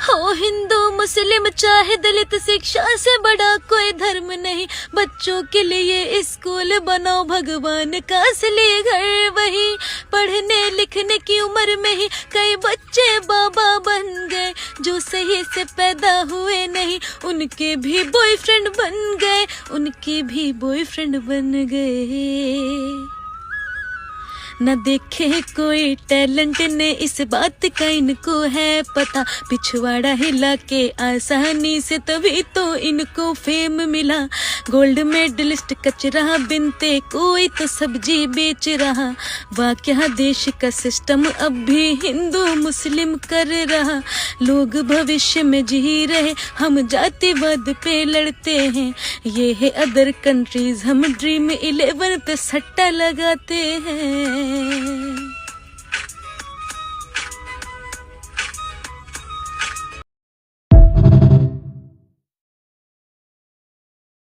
हो हिंदू मुस्लिम चाहे दलित, शिक्षा से बड़ा कोई धर्म नहीं। बच्चों के लिए स्कूल बनाओ, भगवान का असली घर वही। पढ़ने लिखने की उम्र में ही कई बच्चे बाबा बन गए, जो सही से पैदा हुए नहीं उनके भी बॉयफ्रेंड बन गए, उनके भी बॉयफ्रेंड बन गए। न देखे कोई टैलेंट ने, इस बात का इनको है पता। पिछवाड़ा हिला के आसानी से तभी तो इनको फेम मिला। गोल्ड मेडलिस्ट कचरा बिनते, कोई तो सब्जी बेच रहा। वाह क्या देश का सिस्टम अब भी हिंदू मुस्लिम कर रहा। लोग भविष्य में जी रहे, हम जातिवाद पे लड़ते हैं। ये है अदर कंट्रीज, हम ड्रीम 11 पे सट्टा लगाते हैं।